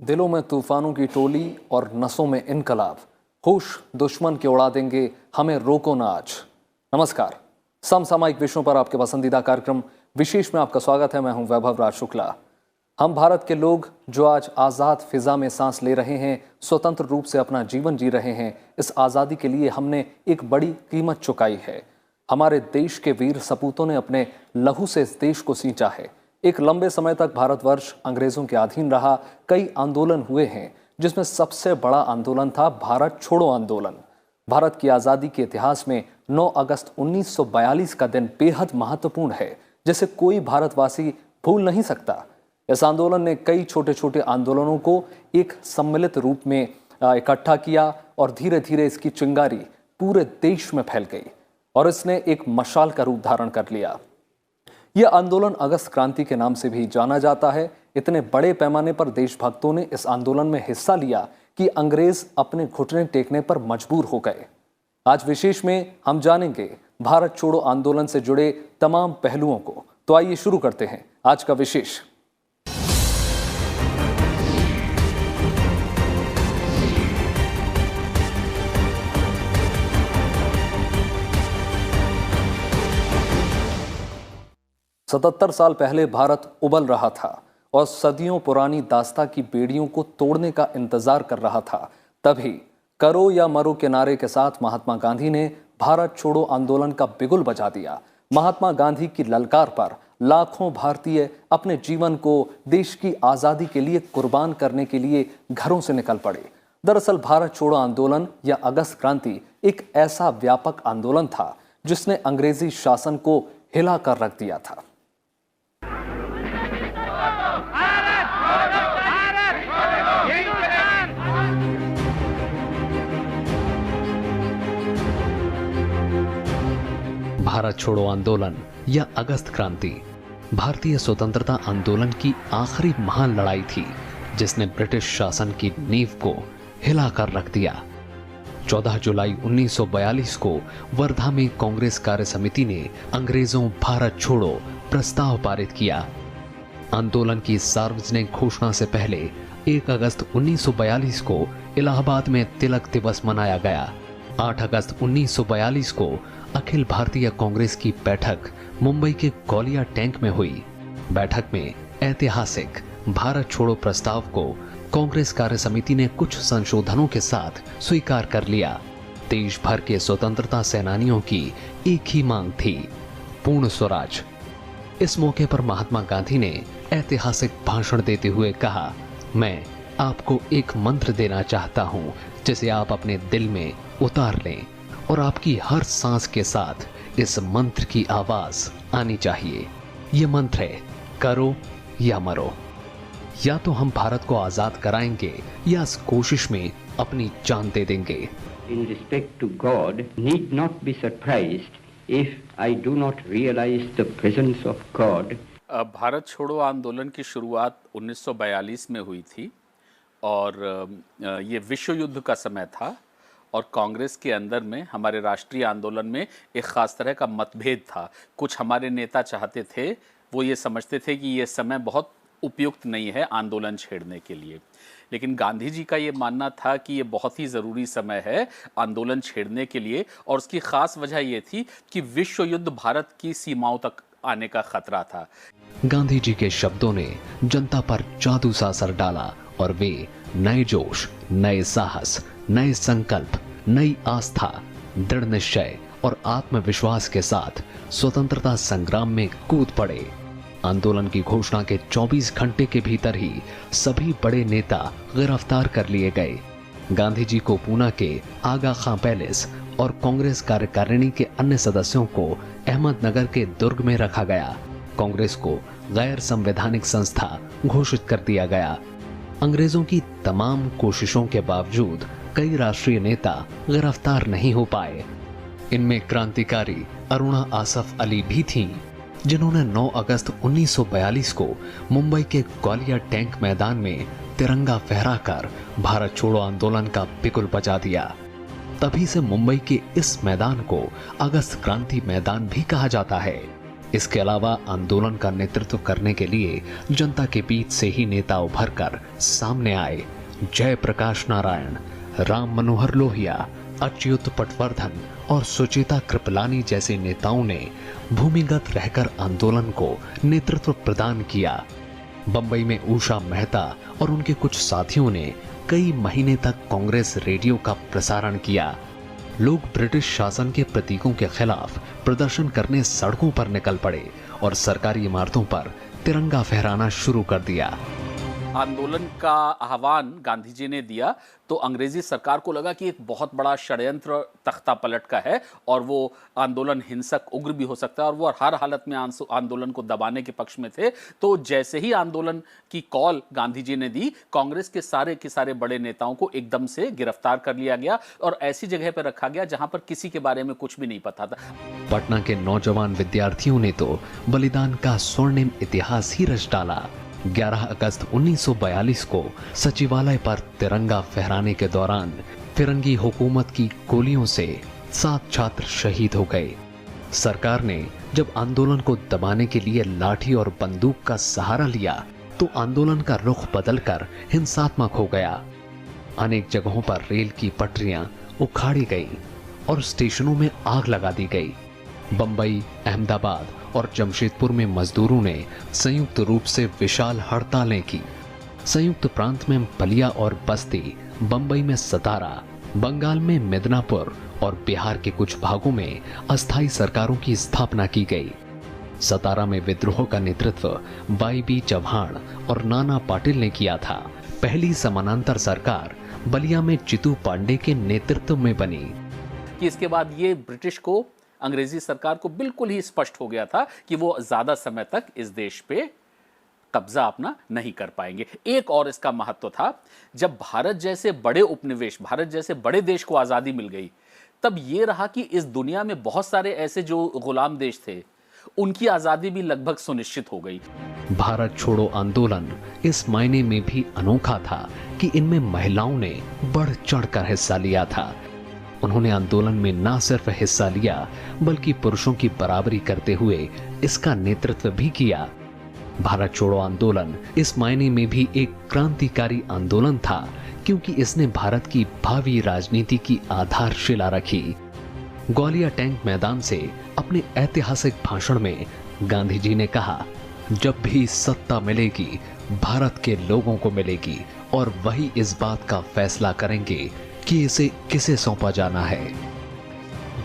दिलों में तूफानों की टोली और नसों में इनकलाब, होश दुश्मन के उड़ा देंगे, हमें रोको ना आज। नमस्कार, समसामयिक विषयों पर आपके पसंदीदा कार्यक्रम विशेष में आपका स्वागत है। मैं हूं वैभव राज शुक्ला। हम भारत के लोग जो आज आज़ाद फिजा में सांस ले रहे हैं, स्वतंत्र रूप से अपना जीवन जी रहे हैं, इस आज़ादी के लिए हमने एक बड़ी कीमत चुकाई है। हमारे देश के वीर सपूतों ने अपने लहू से इस देश को सींचा है। एक लंबे समय तक भारतवर्ष अंग्रेजों के अधीन रहा। कई आंदोलन हुए हैं, जिसमें सबसे बड़ा आंदोलन था भारत छोड़ो आंदोलन। भारत की आज़ादी के इतिहास में 9 अगस्त 1942 का दिन बेहद महत्वपूर्ण है, जिसे कोई भारतवासी भूल नहीं सकता। इस आंदोलन ने कई छोटे छोटे आंदोलनों को एक सम्मिलित रूप में इकट्ठा किया और धीरे धीरे इसकी चिंगारी पूरे देश में फैल गई और इसने एक मशाल का रूप धारण कर लिया। यह आंदोलन अगस्त क्रांति के नाम से भी जाना जाता है। इतने बड़े पैमाने पर देशभक्तों ने इस आंदोलन में हिस्सा लिया कि अंग्रेज अपने घुटने टेकने पर मजबूर हो गए। आज विशेष में हम जानेंगे भारत छोड़ो आंदोलन से जुड़े तमाम पहलुओं को। तो आइए शुरू करते हैं आज का विशेष। सतहत्तर साल पहले भारत उबल रहा था और सदियों पुरानी दास्ता की बेड़ियों को तोड़ने का इंतजार कर रहा था। तभी करो या मरो के नारे के साथ महात्मा गांधी ने भारत छोड़ो आंदोलन का बिगुल बजा दिया। महात्मा गांधी की ललकार पर लाखों भारतीय अपने जीवन को देश की आज़ादी के लिए कुर्बान करने के लिए घरों से निकल पड़े। दरअसल भारत छोड़ो आंदोलन या अगस्त क्रांति एक ऐसा व्यापक आंदोलन था जिसने अंग्रेजी शासन को हिला कर रख दिया था। भारत छोड़ो आंदोलन या अगस्त क्रांति भारतीय स्वतंत्रता आंदोलन की आखिरी महान लड़ाई थी, जिसने ब्रिटिश शासन की नींव को हिलाकर रख दिया। 14 जुलाई 1942 को वर्धा में कांग्रेस कार्य समिति ने अंग्रेजों भारत छोड़ो प्रस्ताव पारित किया। आंदोलन की सार्वजनिक घोषणा से पहले 1 अगस्त 1942 को इलाहाबाद में तिलक दिवस मनाया गया। 8 अगस्त 1942 को अखिल भारतीय कांग्रेस की बैठक मुंबई के गौलिया टैंक में हुई। बैठक में ऐतिहासिक भारत छोड़ो प्रस्ताव को कांग्रेस कार्य समिति ने कुछ संशोधनों के साथ स्वीकार कर लिया। देश भर के स्वतंत्रता सेनानियों की एक ही मांग थी, पूर्ण स्वराज। इस मौके पर महात्मा गांधी ने ऐतिहासिक भाषण देते हुए कहा, मैं आपको एक मंत्र देना चाहता हूं, जिसे आप अपने दिल में उतार लें और आपकी हर सांस के साथ इस मंत्र की आवाज आनी चाहिए। यह मंत्र है, करो या मरो। या तो हम भारत को आजाद कराएंगे या इस कोशिश में अपनी जान दे देंगे। In respect to God, need not be surprised if I do not realize the presence of God. Bharat छोड़ो आंदोलन की शुरुआत 1942 में हुई थी और ये विश्व युद्ध का समय था और कांग्रेस के अंदर में हमारे राष्ट्रीय आंदोलन में एक खास तरह का मतभेद था। कुछ हमारे नेता चाहते थे, वो ये समझते थे कि ये समय बहुत उपयुक्त नहीं है आंदोलन छेड़ने के लिए, लेकिन गांधी जी का ये मानना था कि ये बहुत ही ज़रूरी समय है आंदोलन छेड़ने के लिए। और उसकी ख़ास वजह ये थी कि विश्व युद्ध भारत की सीमाओं तक आने का खतरा था। गांधी जी के शब्दों ने जनता पर जादू सा असर डाला और वे नए जोश, नए साहस, नए संकल्प, नई आस्था, दृढ़ निश्चय और आत्मविश्वास के साथ स्वतंत्रता संग्राम में कूद पड़े। आंदोलन की घोषणा के 24 घंटे के भीतर ही सभी बड़े नेता गिरफ्तार कर लिए गए। गांधी जी को पूना के आगा खां पैलेस और कांग्रेस कार्यकारिणी के अन्य सदस्यों को अहमदनगर के दुर्ग में रखा गया। कांग्रेस को गैर संवैधानिक संस्था घोषित कर दिया गया। अंग्रेजों की तमाम कोशिशों के बावजूद कई राष्ट्रीय नेता गिरफ्तार नहीं हो पाए। इनमें क्रांतिकारी अरुणा आसफ अली भी थीं, जिन्होंने 9 अगस्त 1942 को मुंबई के ग्वालियर टैंक मैदान में तिरंगा फहराकर भारत छोड़ो आंदोलन का बिगुल बजा दिया। तभी से मुंबई के इस मैदान को अगस्त क्रांति मैदान भी कहा जाता है। इसके अलावा आंदोलन का नेतृत्व करने के लिए जनता के बीच से ही नेता उभरकर सामने आए। जयप्रकाश नारायण, राम मनोहर लोहिया, अच्युत पटवर्धन और सुचेता कृपलानी जैसे नेताओं ने भूमिगत रहकर आंदोलन को नेतृत्व प्रदान किया। बंबई में उषा मेहता और उनके कुछ साथियों ने कई महीने तक कांग्रेस रेडियो का प्रसारण किया। लोग ब्रिटिश शासन के प्रतीकों के खिलाफ प्रदर्शन करने सड़कों पर निकल पड़े और सरकारी इमारतों पर तिरंगा फहराना शुरू कर दिया। आंदोलन का आह्वान गांधी जी ने दिया तो अंग्रेजी सरकार को लगा कि एक बहुत बड़ा षड्यंत्र तख्ता पलट का है और वो आंदोलन हिंसक उग्र भी हो सकता है और वो हर हालत में आंदोलन को दबाने के पक्ष में थे। तो जैसे ही आंदोलन की कॉल गांधी जी ने दी, कांग्रेस के सारे बड़े नेताओं को एकदम से गिरफ्तार कर लिया गया और ऐसी जगह पर रखा गया जहां पर किसी के बारे में कुछ भी नहीं पता था। पटना के नौजवान विद्यार्थियों ने तो बलिदान का स्वर्णिम इतिहास ही रच डाला। 11 अगस्त 1942 को सचिवालय पर तिरंगा फहराने के दौरान फिरंगी हुकूमत की गोलियों से 7 छात्र शहीद हो गए। सरकार ने जब आंदोलन को दबाने के लिए लाठी और बंदूक का सहारा लिया तो आंदोलन का रुख बदलकर हिंसात्मक हो गया। अनेक जगहों पर रेल की पटरियां उखाड़ी गई और स्टेशनों में आग लगा दी गई। बंबई, अहमदाबाद और जमशेदपुर में मजदूरों ने संयुक्त रूप से विशाल हड़तालें की। संयुक्त प्रांत में बलिया और बस्ती, बंबई में सतारा, बंगाल में मिदनापुर और बिहार के कुछ भागों में अस्थायी सरकारों की स्थापना की गई। सतारा में विद्रोह का नेतृत्व वाई.बी. चौहान और नाना पाटिल ने किया था। पहली समानांतर सरकार बलिया में चितू पांडे के नेतृत्व में बनी। कि इसके बाद ये ब्रिटिश को, अंग्रेजी सरकार को बिल्कुल ही स्पष्ट हो गया था कि वो ज्यादा समय तक इस देश पे कब्जा अपना नहीं कर पाएंगे। एक और इसका महत्व था, जब भारत जैसे बड़े उपनिवेश, भारत जैसे बड़े देश को आजादी मिल गई, तब ये रहा कि इस दुनिया में बहुत सारे ऐसे जो गुलाम देश थे, उनकी आजादी भी लगभग सुनिश्चित हो गई। भारत छोड़ो आंदोलन इस मायने में भी अनोखा था कि इनमें महिलाओं ने बढ़ चढ़कर हिस्सा लिया था। उन्होंने आंदोलन में न सिर्फ हिस्सा लिया बल्कि पुरुषों की बराबरी करते हुए इसका नेतृत्व भी किया। भारत छोड़ो आंदोलन इस मायने में भी एक क्रांतिकारी आंदोलन था क्योंकि इसने भारत की भावी राजनीति की आधारशिला रखी। ग्वालियर टैंक मैदान से अपने ऐतिहासिक भाषण में गांधी जी ने कहा, जब भी सत्ता मिलेगी भारत के लोगों को मिलेगी और वही इस बात का फैसला करेंगे कि इसे किसे सौंपा जाना है।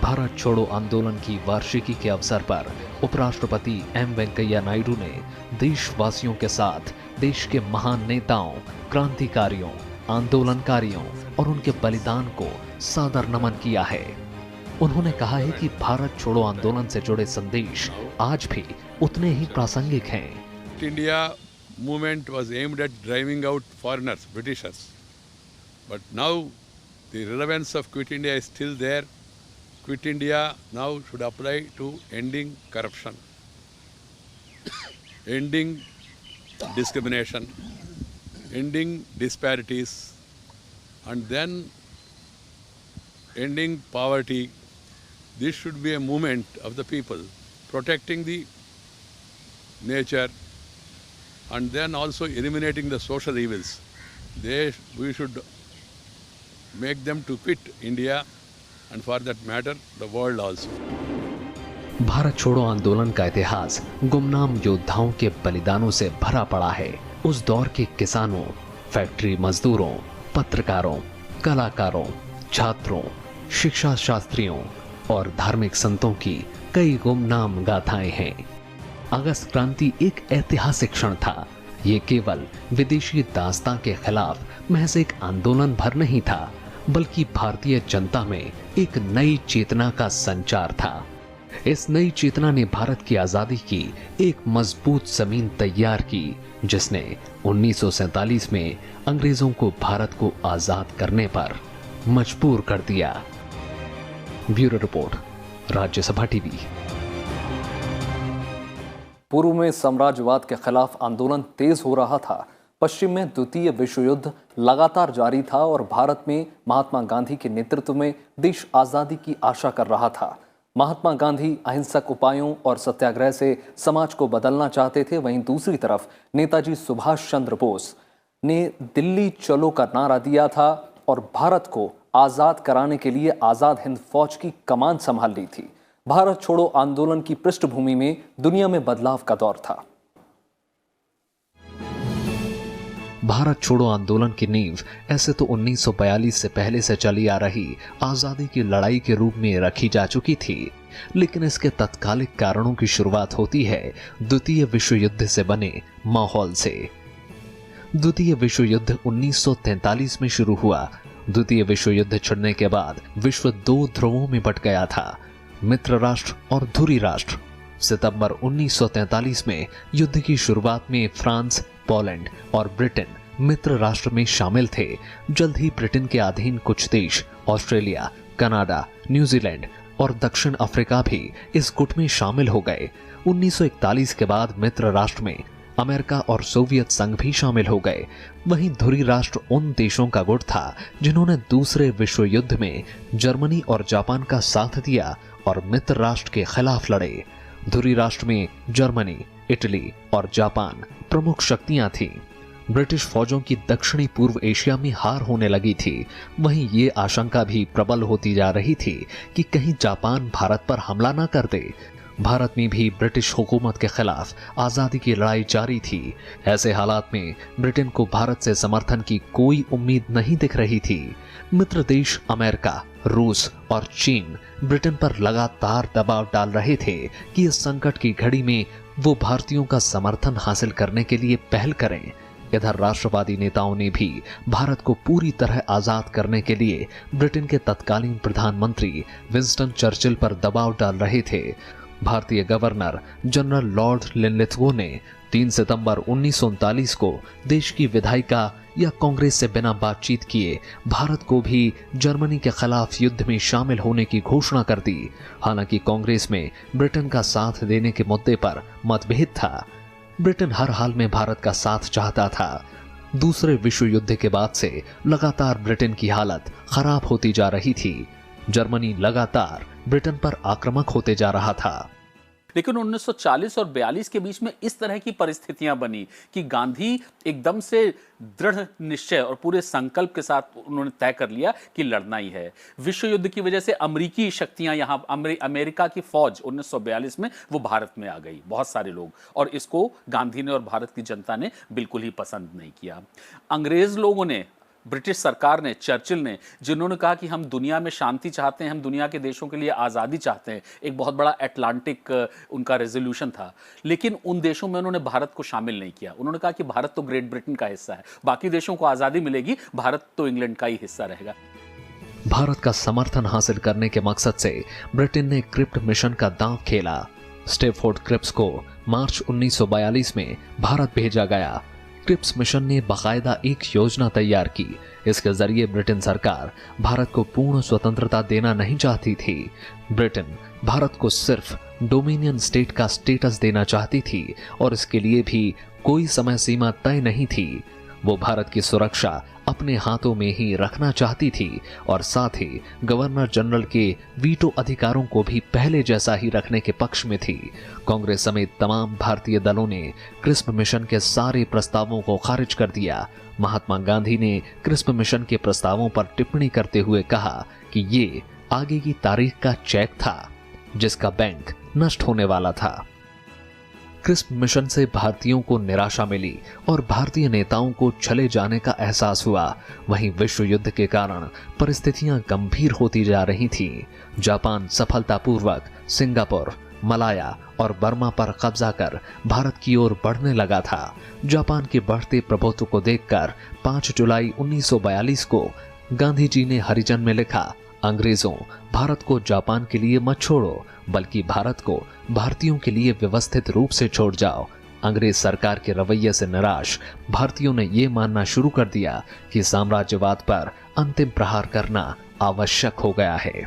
भारत छोड़ो आंदोलन की वार्षिकी के अवसर पर उपराष्ट्रपति एम वेंकैया नायडू ने देशवासियों के साथ देश के महान नेताओं, क्रांतिकारियों, आंदोलनकारियों और उनके बलिदान को सादर नमन किया है। उन्होंने कहा है कि भारत छोड़ो आंदोलन से जुड़े संदेश आज भी उतने ही प्रासंगिक हैं। India movement was aimed at driving out foreigners, Britishers, but now the relevance of Quit India is still there. Quit India now should apply to ending corruption, ending discrimination, ending disparities, and then ending poverty. This should be a movement of the people, protecting the nature and then also eliminating the social evils. We should make them to quit India and for that matter the world also. Bharat छोड़ो आंदोलन का इतिहास गुमनाम योद्धाओं के बलिदानों से भरा पड़ा है। उस दौर के किसानों, फैक्ट्री मजदूरों, पत्रकारों, कलाकारों, छात्रों, शिक्षा शास्त्रियों और धार्मिक संतों की कई गुमनाम गाथाएं हैं। अगस्त क्रांति एक ऐतिहासिक क्षण था। ये केवल विदेशी दास्तां के खिलाफ महज एक आंदोलन भर नहीं था, बल्कि भारतीय जनता में एक नई चेतना का संचार था। इस नई चेतना ने भारत की आजादी की एक मजबूत जमीन तैयार की, जिसने 1947 में अंग्रेजों को भारत को आजाद करने पर मजबूर कर दिया। Bureau report, Rajya Sabha TV. पूर्व में साम्राज्यवाद के खिलाफ आंदोलन तेज हो रहा था। पश्चिम में द्वितीय विश्व युद्ध लगातार जारी था और भारत में महात्मा गांधी के नेतृत्व में देश आजादी की आशा कर रहा था। महात्मा गांधी अहिंसक उपायों और सत्याग्रह से समाज को बदलना चाहते थे। वहीं दूसरी तरफ नेताजी सुभाष चंद्र बोस ने दिल्ली चलो का नारा दिया था और भारत को आजाद कराने के लिए आजाद हिंद फौज की कमान संभाल ली थी। भारत छोड़ो आंदोलन की पृष्ठभूमि में दुनिया में बदलाव का दौर था। भारत छोड़ो आंदोलन की नींव ऐसे तो 1942 से पहले से चली आ रही आजादी की लड़ाई के रूप में रखी जा चुकी थी, लेकिन इसके तत्कालिक कारणों की शुरुआत होती है द्वितीय विश्व युद्ध से बने माहौल से। द्वितीय विश्व युद्ध 1943 में शुरू हुआ। द्वितीय विश्व युद्ध छिड़ने के बाद विश्व दो ध्रुवों में बंट गया था, मित्र राष्ट्र और धुरी राष्ट्र। सितंबर 1943 में युद्ध की शुरुआत में फ्रांस, पोलैंड और ब्रिटेन मित्र राष्ट्र में शामिल थे। जल्द ही ब्रिटेन के अधीन कुछ देश ऑस्ट्रेलिया, कनाडा, न्यूजीलैंड और दक्षिण अफ्रीका भी इस गुट में शामिल हो गए। 1941 के बाद मित्र राष्ट्र में अमेरिका और सोवियत संघ भी शामिल हो गए। वहीं धुरी राष्ट्र उन देशों का गुट था जिन्होंने दूसरे विश्व युद्ध में जर्मनी और जापान का साथ दिया और मित्र राष्ट्र के खिलाफ लड़े। धुरी राष्ट्र में जर्मनी, इटली और जापान प्रमुख शक्तियां थीं। ब्रिटिश फौजों की दक्षिणी पूर्व एशिया में हार होने लगी थी। वहीं ये आशंका भी प्रबल होती जा रही थी कि कहीं जापान भारत पर हमला न कर दे। भारत में भी ब्रिटिश हुकूमत के खिलाफ आजादी की लड़ाई जारी थी। ऐसे हालात में ब्रिटेन को भारत से समर्थन की कोई उम्मीद नहीं दिख रही थी। मित्र देश अमेरिका, रूस और चीन ब्रिटेन पर लगातार दबाव डाल रहे थे कि इस संकट की घड़ी में वो भारतीयों का समर्थन हासिल करने के लिए पहल करें। इधर राष्ट्रवादी नेताओं ने भी भारत को पूरी तरह आजाद करने के लिए ब्रिटेन के तत्कालीन प्रधानमंत्री विंस्टन चर्चिल पर दबाव डाल रहे थे। भारतीय गवर्नर जनरल लॉर्ड लिनलिथगो ने 3 सितंबर 1939 को देश की विधायिका या कांग्रेस से बिना बातचीत किए भारत को भी जर्मनी के खिलाफ युद्ध में शामिल होने की घोषणा कर दी। हालांकि कांग्रेस में ब्रिटेन का साथ देने के मुद्दे पर मतभेद था। ब्रिटेन हर हाल में भारत का साथ चाहता था। दूसरे विश्व युद्ध के बाद से लगातार ब्रिटेन की हालत खराब होती जा रही थी। जर्मनी लगातार ब्रिटेन पर आक्रामक होते जा रहा था। लेकिन 1940 और 42 के बीच में इस तरह की परिस्थितियां बनी कि गांधी एकदम से दृढ़ निश्चय और पूरे संकल्प के साथ उन्होंने तय कर लिया कि लड़ना ही है। विश्व युद्ध की वजह से अमेरिकी शक्तियां यहां अमेरिका की फौज 1942 में वो भारत में आ गई, बहुत सारे लोग, और इसको गांधी ने और भारत की जनता ने बिल्कुल ही पसंद नहीं किया। अंग्रेज लोगों ने, ब्रिटिश सरकार ने, चर्चिल ने, जिन्होंने कहा कि हम दुनिया में शांति चाहते हैं, हम दुनिया के देशों के लिए आज़ादी चाहते हैं, एक बहुत बड़ा अटलांटिक उनका रेजोल्यूशन था, लेकिन उन देशों में उन्होंने भारत को शामिल नहीं किया। उन्होंने कहा कि भारत तो ग्रेट ब्रिटेन का हिस्सा है, बाकी देशों को आज़ादी मिलेगी, भारत तो इंग्लैंड का ही हिस्सा रहेगा। भारत का समर्थन हासिल करने के मकसद से ब्रिटेन ने क्रिप्ट मिशन का दांव खेला। स्टेफोर्ड क्रिप्स को मार्च 1942 में भारत भेजा गया। क्रिप्स मिशन ने बाकायदा एक योजना तैयार की। इसके जरिए ब्रिटेन सरकार भारत को पूर्ण स्वतंत्रता देना नहीं चाहती थी। ब्रिटेन भारत को सिर्फ डोमिनियन स्टेट का स्टेटस देना चाहती थी और इसके लिए भी कोई समय सीमा तय नहीं थी। वो भारत की सुरक्षा अपने हाथों में ही रखना चाहती थी और साथ ही गवर्नर जनरल के वीटो अधिकारों को भी पहले जैसा ही रखने के पक्ष में थी। कांग्रेस समेत तमाम भारतीय दलों ने क्रिस्प मिशन के सारे प्रस्तावों को खारिज कर दिया। महात्मा गांधी ने क्रिस्प मिशन के प्रस्तावों पर टिप्पणी करते हुए कहा कि ये आगे की तारीख का चेक था जिसका बैंक नष्ट होने वाला था। क्रिस्प मिशन से भारतीयों को निराशा मिली और भारतीय नेताओं को चले जाने का एहसास हुआ। वहीं विश्व युद्ध के कारण परिस्थितियां गंभीर होती जा रही थीं। जापान सफलतापूर्वक सिंगापुर, मलाया और बर्मा पर कब्जा कर भारत की ओर बढ़ने लगा था। जापान के बढ़ते प्रभुत्व को देखकर 5 जुलाई 1942 को गांधी जी ने हरिजन में लिखा, अंग्रेजों, भारत को जापान के लिए मत छोड़ो, बल्कि भारत को भारतीयों के लिए व्यवस्थित रूप से छोड़ जाओ। अंग्रेज सरकार के रवैये से निराश भारतीयों ने यह मानना शुरू कर दिया कि साम्राज्यवाद पर अंतिम प्रहार करना आवश्यक हो गया है।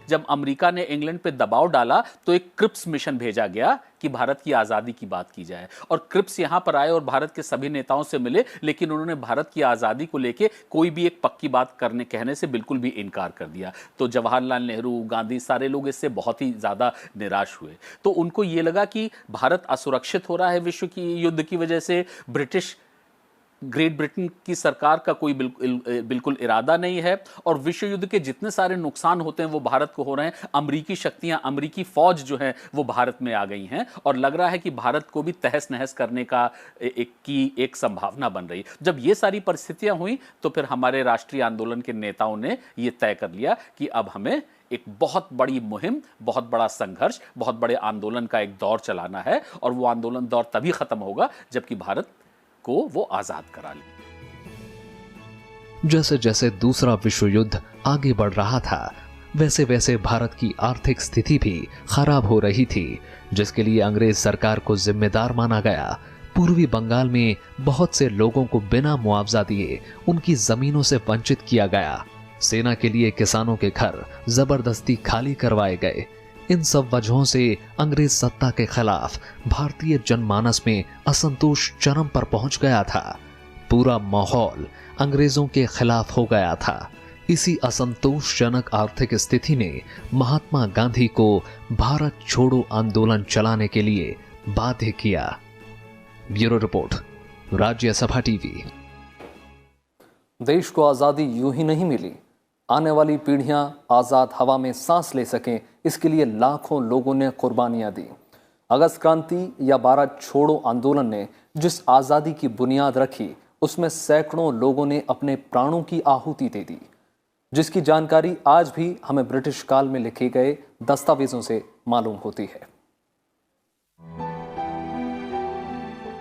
जब अमेरिका ने इंग्लैंड पे दबाव डाला तो एक क्रिप्स मिशन भेजा गया कि भारत की आज़ादी की बात की जाए, और क्रिप्स यहां पर आए और भारत के सभी नेताओं से मिले, लेकिन उन्होंने भारत की आज़ादी को लेके कोई भी एक पक्की बात कहने से बिल्कुल भी इनकार कर दिया। तो जवाहरलाल नेहरू, गांधी, सारे लोग इससे बहुत ही ज़्यादा निराश हुए। तो उनको ये लगा कि भारत असुरक्षित हो रहा है विश्व की युद्ध की वजह से, ग्रेट ब्रिटेन की सरकार का कोई बिल्कुल इरादा नहीं है, और विश्व युद्ध के जितने सारे नुकसान होते हैं वो भारत को हो रहे हैं। अमेरिकी शक्तियां, अमेरिकी फौज जो है वो भारत में आ गई हैं, और लग रहा है कि भारत को भी तहस नहस करने का एक संभावना बन रही। जब ये सारी परिस्थितियां हुई तो फिर हमारे राष्ट्रीय आंदोलन के नेताओं ने ये तय कर लिया कि अब हमें एक बहुत बड़ी मुहिम, बहुत बड़ा संघर्ष, बहुत बड़े आंदोलन का एक दौर चलाना है, और वो आंदोलन दौर तभी खत्म होगा जबकि भारत को वो आजाद करा ले। जैसे जैसे दूसरा विश्व युद्ध आगे बढ़ रहा था, वैसे वैसे भारत की आर्थिक स्थिति भी खराब हो रही थी, जिसके लिए अंग्रेज सरकार को जिम्मेदार माना गया। पूर्वी बंगाल में बहुत से लोगों को बिना मुआवजा दिए उनकी जमीनों से वंचित किया गया। सेना के लिए किसानों के घर जबरदस्ती खाली करवाए गए। इन सब वजहों से अंग्रेज सत्ता के खिलाफ भारतीय जनमानस में असंतोष चरम पर पहुंच गया था। पूरा माहौल अंग्रेजों के खिलाफ हो गया था। इसी असंतोषजनक आर्थिक स्थिति ने महात्मा गांधी को भारत छोड़ो आंदोलन चलाने के लिए बाध्य किया। Bureau report, Rajya Sabha TV. देश को आज़ादी यूं ही नहीं मिली। आने वाली पीढ़ियां आज़ाद हवा में सांस ले सकें, इसके लिए लाखों लोगों ने कुर्बानियां दी। अगस्त क्रांति या भारत छोड़ो आंदोलन ने जिस आज़ादी की बुनियाद रखी, उसमें सैकड़ों लोगों ने अपने प्राणों की आहुति दे दी, जिसकी जानकारी आज भी हमें ब्रिटिश काल में लिखे गए दस्तावेजों से मालूम होती है।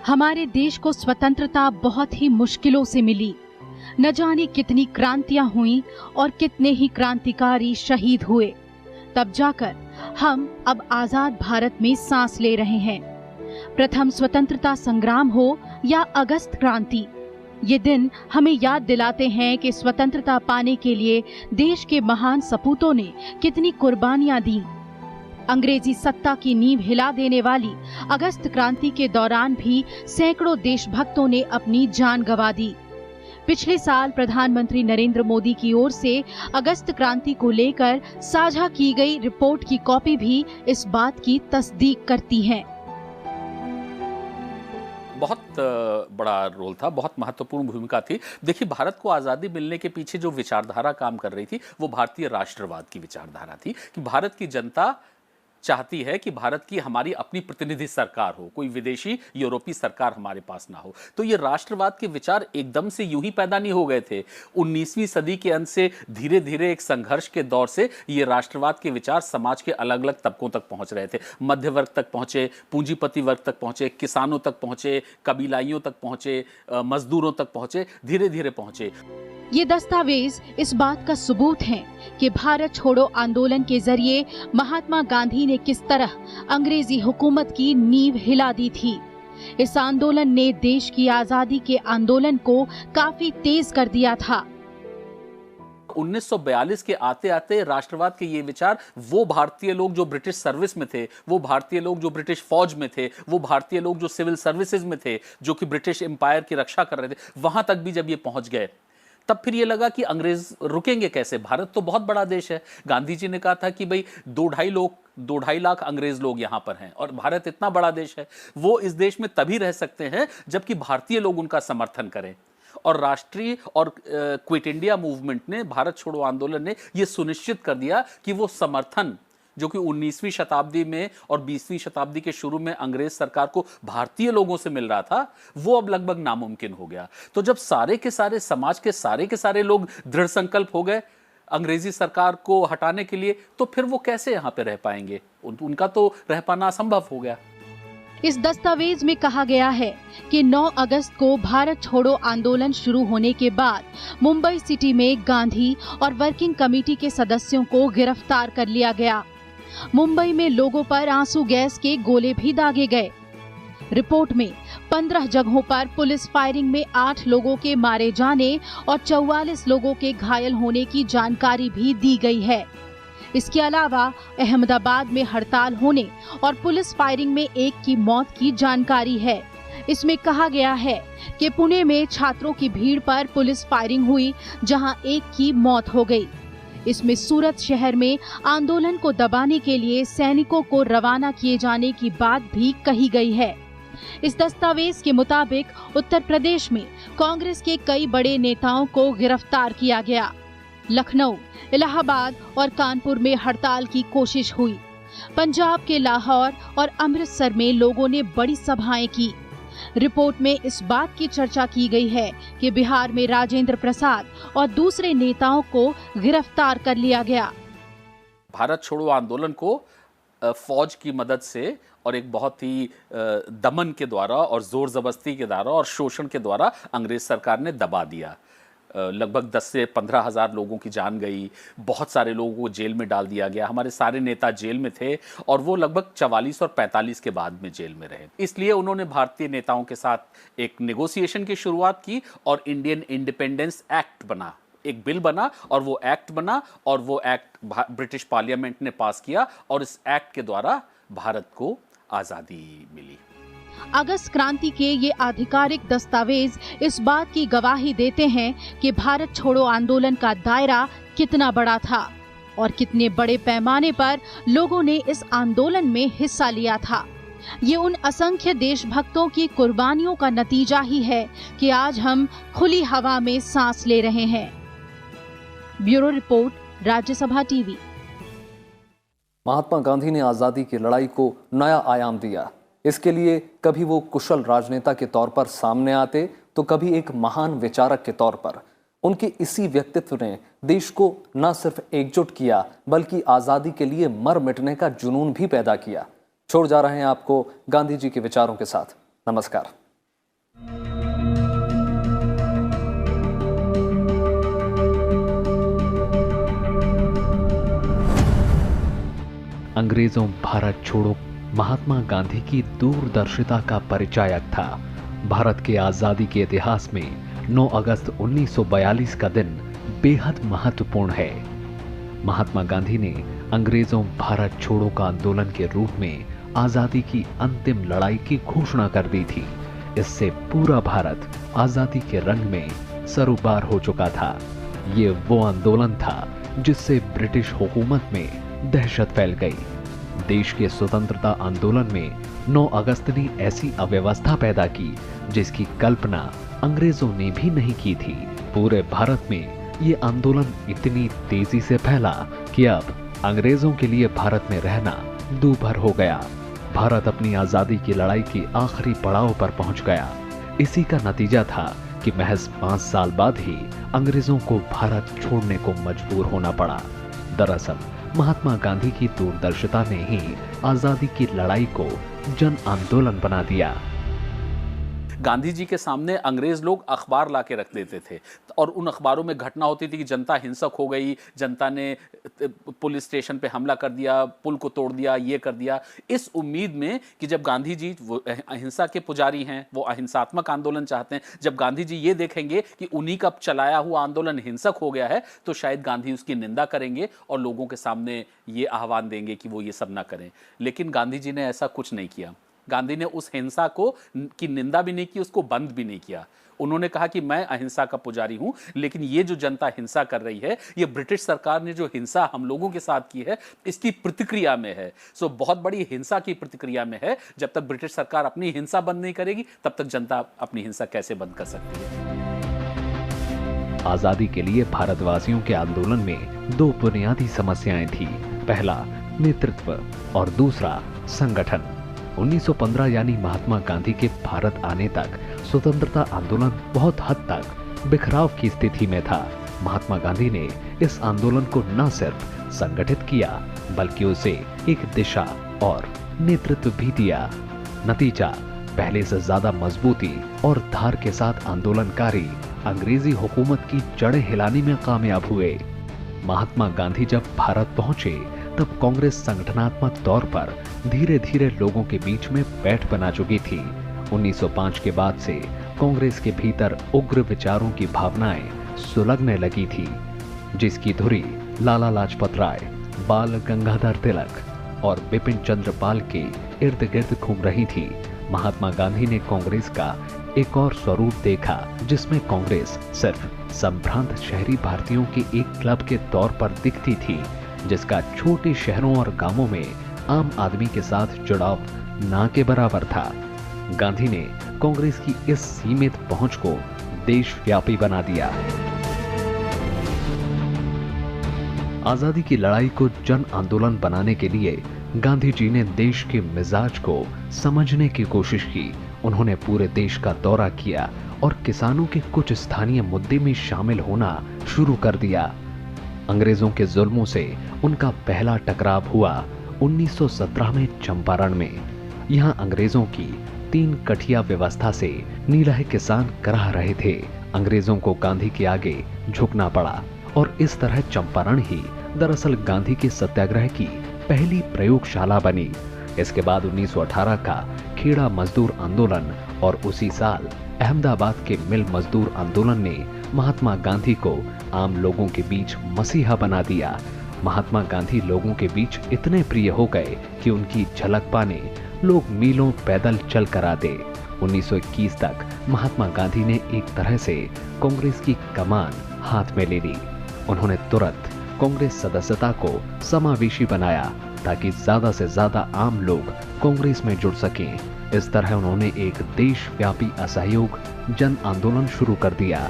हमारे देश को स्वतंत्रता बहुत ही मुश्किलों से मिली। न जाने कितनी क्रांतियां हुईं और कितने ही क्रांतिकारी शहीद हुए, तब जाकर हम अब आजाद भारत में सांस ले रहे हैं। प्रथम स्वतंत्रता संग्राम हो या अगस्त क्रांति, ये दिन हमें याद दिलाते हैं कि स्वतंत्रता पाने के लिए देश के महान सपूतों ने कितनी कुर्बानियां दी। अंग्रेजी सत्ता की नींव हिला देने वाली अगस्त क्रांति के दौरान भी सैकड़ों देशभक्तों ने अपनी जान गंवा दी। पिछले साल प्रधानमंत्री नरेंद्र मोदी की ओर से अगस्त क्रांति को लेकर साझा की गई रिपोर्ट की कॉपी भी इस बात की तस्दीक करती है। बहुत बड़ा रोल था, बहुत महत्वपूर्ण भूमिका थी। देखिए, भारत को आज़ादी मिलने के पीछे जो विचारधारा काम कर रही थी वो भारतीय राष्ट्रवाद की विचारधारा थी कि भारत की जनता चाहती है कि भारत की हमारी अपनी प्रतिनिधि सरकार हो, कोई विदेशी यूरोपीय सरकार हमारे पास ना हो। तो ये राष्ट्रवाद के विचार एकदम से यूं ही पैदा नहीं हो गए थे। 19वीं सदी के अंत से धीरे धीरे एक संघर्ष के दौर से ये राष्ट्रवाद के विचार समाज के अलग अलग तबकों तक पहुंच रहे थे। मध्य वर्ग तक पहुंचे, पूंजीपति वर्ग तक पहुंचे, किसानों तक पहुंचे, कबीलाइयों तक पहुंचे, मजदूरों तक पहुंचे, धीरे धीरे पहुंचे। ये दस्तावेज इस बात का सबूत है कि भारत छोड़ो आंदोलन के जरिए महात्मा गांधी ने किस तरह अंग्रेजी हुकूमत की नींव हिला दी थी। इस आंदोलन ने देश की आजादी के आंदोलन को काफी तेज कर दिया था। 1942 के आते आते राष्ट्रवाद के ये विचार, वो भारतीय लोग जो ब्रिटिश सर्विस में थे, वो भारतीय लोग जो ब्रिटिश फौज में थे, वो भारतीय लोग जो सिविल सर्विसेज में थे, जो कि ब्रिटिश एम्पायर की रक्षा कर रहे थे, वहां तक भी जब ये पहुंच गए तब फिर ये लगा कि अंग्रेज रुकेंगे कैसे, भारत तो बहुत बड़ा देश है। गांधी जी ने कहा था कि भाई 2-2.5 लाख अंग्रेज लोग यहाँ पर हैं और भारत इतना बड़ा देश है, वो इस देश में तभी रह सकते हैं जबकि भारतीय लोग उनका समर्थन करें। और राष्ट्रीय और क्विट इंडिया मूवमेंट ने, भारत छोड़ो आंदोलन ने यह सुनिश्चित कर दिया कि वो समर्थन जो कि 19वीं शताब्दी में और 20वीं शताब्दी के शुरू में अंग्रेज सरकार को भारतीय लोगों से मिल रहा था, वो अब लगभग नामुमकिन हो गया। तो जब सारे के सारे समाज के सारे लोग दृढ़ संकल्प हो गए अंग्रेजी सरकार को हटाने के लिए, तो फिर वो कैसे यहाँ पे रह पाएंगे? उनका तो रह पाना असंभव हो गया। इस दस्तावेज में कहा गया है कि 9 अगस्त को भारत छोड़ो आंदोलन शुरू होने के बाद मुंबई सिटी में गांधी और वर्किंग कमेटी के सदस्यों को गिरफ्तार कर लिया गया। मुंबई में लोगों पर आंसू गैस के गोले भी दागे गए। रिपोर्ट में 15 जगहों पर पुलिस फायरिंग में 8 लोगों के मारे जाने और 44 लोगों के घायल होने की जानकारी भी दी गई है। इसके अलावा अहमदाबाद में हड़ताल होने और पुलिस फायरिंग में एक की मौत की जानकारी है। इसमें कहा गया है कि पुणे में छात्रों की भीड़ पर पुलिस फायरिंग हुई, जहां एक की मौत हो गई। इसमें सूरत शहर में आंदोलन को दबाने के लिए सैनिकों को रवाना किए जाने की बात भी कही गई है। इस दस्तावेज के मुताबिक उत्तर प्रदेश में कांग्रेस के कई बड़े नेताओं को गिरफ्तार किया गया। लखनऊ, इलाहाबाद और कानपुर में हड़ताल की कोशिश हुई। पंजाब के लाहौर और अमृतसर में लोगों ने बड़ी सभाएं की। रिपोर्ट में इस बात की चर्चा की गई है कि बिहार में राजेंद्र प्रसाद और दूसरे नेताओं को गिरफ्तार कर लिया गया। भारत छोड़ो आंदोलन को फौज की मदद से और एक बहुत ही दमन के द्वारा और जोर जबरदस्ती के द्वारा और शोषण के द्वारा अंग्रेज सरकार ने दबा दिया। लगभग 10 से 15 हज़ार लोगों की जान गई, बहुत सारे लोगों को जेल में डाल दिया गया। हमारे सारे नेता जेल में थे और वो लगभग 44 और 45 के बाद में जेल में रहे। इसलिए उन्होंने भारतीय नेताओं के साथ एक नेगोशिएशन की शुरुआत की और इंडियन इंडिपेंडेंस एक्ट बना, एक बिल बना और वो एक्ट बना और वो एक्ट ब्रिटिश पार्लियामेंट ने पास किया और इस एक्ट के द्वारा भारत को आज़ादी मिली। अगस्त क्रांति के ये आधिकारिक दस्तावेज इस बात की गवाही देते हैं कि भारत छोड़ो आंदोलन का दायरा कितना बड़ा था और कितने बड़े पैमाने पर लोगों ने इस आंदोलन में हिस्सा लिया था। ये उन असंख्य देशभक्तों की कुर्बानियों का नतीजा ही है कि आज हम खुली हवा में सांस ले रहे हैं। Bureau report, Rajya Sabha TV. Mahatma Gandhi ने आजादी की लड़ाई को नया आयाम दिया। इसके लिए कभी वो कुशल राजनेता के तौर पर सामने आते तो कभी एक महान विचारक के तौर पर। उनके इसी व्यक्तित्व ने देश को न सिर्फ एकजुट किया बल्कि आजादी के लिए मर मिटने का जुनून भी पैदा किया। छोड़ जा रहे हैं आपको गांधी जी के विचारों के साथ। नमस्कार। अंग्रेजों भारत छोड़ो महात्मा गांधी की दूरदर्शिता का परिचायक था। भारत के आजादी के इतिहास में 9 अगस्त 1942 का दिन बेहद महत्वपूर्ण है। महात्मा गांधी ने अंग्रेजों भारत छोड़ो का आंदोलन के रूप में आजादी की अंतिम लड़ाई की घोषणा कर दी थी। इससे पूरा भारत आजादी के रंग में सरोबार हो चुका था। ये वो आंदोलन था जिससे ब्रिटिश हुकूमत में दहशत फैल गई। देश के स्वतंत्रता आंदोलन में 9 अगस्त ने ऐसी अव्यवस्था पैदा की जिसकी कल्पना अंग्रेजों ने भी नहीं की थी। पूरे भारत में ये आंदोलन इतनी तेजी से फैला कि अब अंग्रेजों के लिए भारत में रहना दूभर हो गया। भारत अपनी आजादी की लड़ाई के आखिरी पड़ाव पर पहुंच गया। इसी का नतीजा था कि महज 5 साल बाद ही अंग्रेजों को भारत छोड़ने को मजबूर होना पड़ा। दरअसल महात्मा गांधी की दूरदर्शिता ने ही आजादी की लड़ाई को जन आंदोलन बना दिया। गांधी जी के सामने अंग्रेज लोग अखबार ला के रख देते थे और उन अखबारों में घटना होती थी कि जनता हिंसक हो गई, जनता ने पुलिस स्टेशन पे हमला कर दिया, पुल को तोड़ दिया, ये कर दिया, इस उम्मीद में कि जब गांधी जी वो अहिंसा के पुजारी हैं, वो अहिंसात्मक आंदोलन चाहते हैं, जब गांधी जी ये देखेंगे कि उन्हीं का चलाया हुआ आंदोलन हिंसक हो गया है तो शायद गांधी उसकी निंदा करेंगे और लोगों के सामने ये आह्वान देंगे कि वो ये सब ना करें। लेकिन गांधी जी ने ऐसा कुछ नहीं किया। गांधी ने उस हिंसा को की निंदा भी नहीं की, उसको बंद भी नहीं किया। उन्होंने कहा कि मैं अहिंसा का पुजारी हूं, लेकिन ये जो जनता हिंसा कर रही है, ये ब्रिटिश सरकार ने जो हिंसा हम लोगों के साथ की है, इसकी प्रतिक्रिया में है। सो बहुत बड़ी हिंसा की प्रतिक्रिया में है। जब तक ब्रिटिश सरकार अपनी हिंसा बंद नहीं करेगी, तब तक जनता अपनी हिंसा कैसे बंद कर सकती है। आजादी के लिए भारतवासियों के आंदोलन में 2 बुनियादी समस्याएं थी। पहला नेतृत्व और दूसरा संगठन। 1915 यानी महात्मा गांधी के भारत आने तक स्वतंत्रता आंदोलन बहुत हद तक बिखराव की स्थिति में था। महात्मा गांधी ने इस आंदोलन को न सिर्फ संगठित किया बल्कि उसे एक दिशा और नेतृत्व भी दिया। नतीजा, पहले से ज्यादा मजबूती और धार के साथ आंदोलनकारी अंग्रेजी हुकूमत की जड़ें हिलाने में कामयाब हुए। महात्मा गांधी जब भारत पहुंचे तब कांग्रेस संगठनात्मक तौर पर धीरे धीरे लोगों के बीच में बैठ बना चुकी थी। 1905 के बाद से कांग्रेस के भीतर उग्र विचारों की भावनाएं सुलगने लगी थी, जिसकी धुरी लाला लाजपत राय, बाल गंगाधर तिलक और बिपिन चंद्र पाल के इर्द गिर्द घूम रही थी, महात्मा गांधी ने कांग्रेस का एक और स्वरूप देखा, जिसमें कांग्रेस सिर्फ संभ्रांत शहरी भारतीयों के एक क्लब के तौर पर दिखती थी, जिसका छोटे शहरों और गांवों में आम आदमी के साथ जुड़ाव ना के बराबर था। गांधी ने कांग्रेस की इस सीमित पहुंच को देशव्यापी बना दिया। आजादी की लड़ाई को जन आंदोलन बनाने के लिए गांधी जी ने देश के मिजाज को समझने की कोशिश की। उन्होंने पूरे देश का दौरा किया और किसानों के कुछ स्थानीय मुद्दे में शामिल होना शुरू कर दिया। अंग्रेजों के जुल्मों से उनका पहला टकराव हुआ 1917 में चंपारण में। यहां अंग्रेजों की 3 कठिया व्यवस्था से नीलाहे किसान कराह रहे थे। अंग्रेजों को गांधी के आगे झुकना पड़ा और इस तरह चंपारण ही दरअसल गांधी के सत्याग्रह की पहली प्रयोगशाला बनी। इसके बाद 1918 का खेड़ा मजदूर आंदोलन और उसी साल अहमदाबाद के मिल मजदूर आंदोलन ने महात्मा गांधी को आम लोगों के बीच मसीहा बना दिया। महात्मा गांधी लोगों के बीच इतने प्रिय हो गए कि उनकी झलक पाने लोग मीलों पैदल चल कर आते। 1921 तक महात्मा गांधी ने एक तरह से कांग्रेस की कमान हाथ में ले ली। उन्होंने तुरंत कांग्रेस सदस्यता को समावेशी बनाया ताकि ज्यादा से ज्यादा आम लोग कांग्रेस में जुड़ सकें। इस तरह उन्होंने एक देशव्यापी असहयोग जन आंदोलन शुरू कर दिया।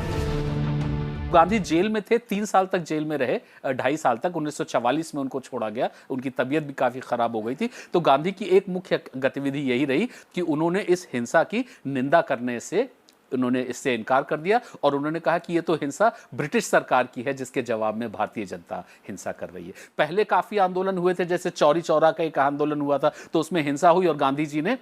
गांधी जेल में थे, 3 साल तक जेल में रहे, 2.5 साल तक। 1944 में उनको छोड़ा गया, उनकी तबीयत भी काफी खराब हो गई थी। तो गांधी की एक मुख्य गतिविधि यही रही कि उन्होंने इस हिंसा की निंदा करने से उन्होंने इससे इनकार कर दिया और उन्होंने कहा कि ये तो हिंसा ब्रिटिश सरकार की है, जिसके जवाब में भारतीय जनता हिंसा कर रही है। पहले काफी आंदोलन हुए थे, जैसे चौरी चौरा का एक आंदोलन हुआ था, तो उसमें हिंसा हुई और गांधी जी ने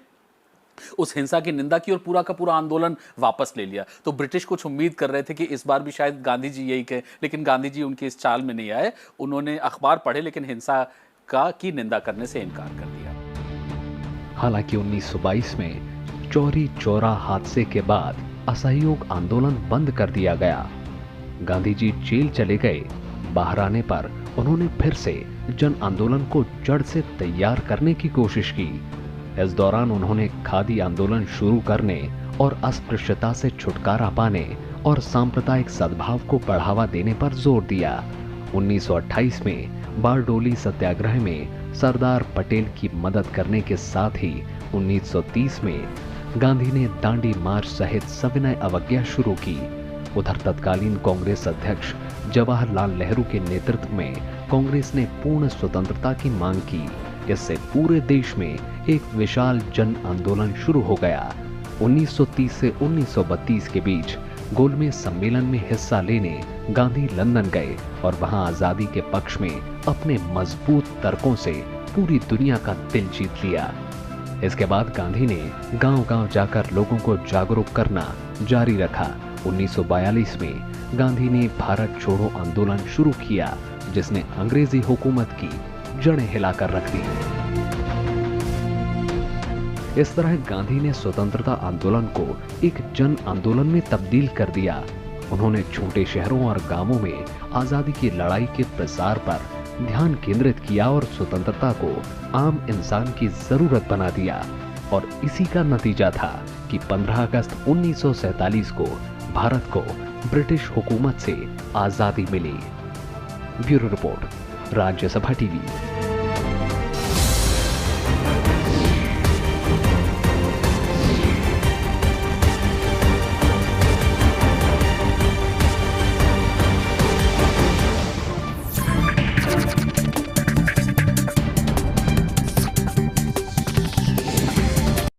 उस हिंसा की निंदा की और पूरा का पूरा आंदोलन वापस ले लिया। तो ब्रिटिश कुछ उम्मीद कर रहे थे कि इस बार भी शायद गांधी जी यही कहें, लेकिन गांधी जी उनकी इस चाल में नहीं आए। उन्होंने अखबार पढ़े लेकिन हिंसा की निंदा करने से इनकार कर दिया। हालांकि 1922 में चौरी चौरा हादसे के बाद असहयोग आंदोलन बंद कर दिया गया। गांधी जी जेल चले गए। बाहर आने पर उन्होंने फिर से जन आंदोलन को जड़ से तैयार करने की कोशिश की। इस दौरान उन्होंने खादी आंदोलन शुरू करने और अस्पृश्यता से छुटकारा पाने और सांप्रदायिक सद्भाव को बढ़ावा देने पर जोर दिया। 1928 में बारडोली सत्याग्रह में सरदार पटेल की मदद करने के साथ ही 1930 में गांधी ने दांडी मार्च सहित सविनय अवज्ञा शुरू की। उधर तत्कालीन कांग्रेस अध्यक्ष जवाहरलाल नेहरू के नेतृत्व में कांग्रेस ने पूर्ण स्वतंत्रता की मांग की। इससे पूरे देश में एक विशाल जन आंदोलन शुरू हो गया। 1930 से 1932 के बीच गोलमेज सम्मेलन में हिस्सा लेने गांधी लंदन गए और वहां आजादी के पक्ष में अपने मजबूत तर्कों से पूरी दुनिया का दिल जीत लिया। इसके बाद गांधी ने गांव-गांव जाकर लोगों को जागरूक करना जारी रखा। 1942 में गांधी ने भारत छोड़ो आंदोलन शुरू किया, जिसने अंग्रेजी हुकूमत की जड़ें हिलाकर रख दी। इस तरह गांधी ने स्वतंत्रता आंदोलन को एक जन आंदोलन में तब्दील कर दिया। उन्होंने छोटे शहरों और गांवों में आजादी की लड़ाई के प्रसार पर ध्यान केंद्रित किया और स्वतंत्रता को आम इंसान की जरूरत बना दिया। और इसी का नतीजा था कि 15 अगस्त 1947 को भारत को ब्रिटिश हुकूमत से आजादी मिली। Bureau report, Rajya Sabha TV.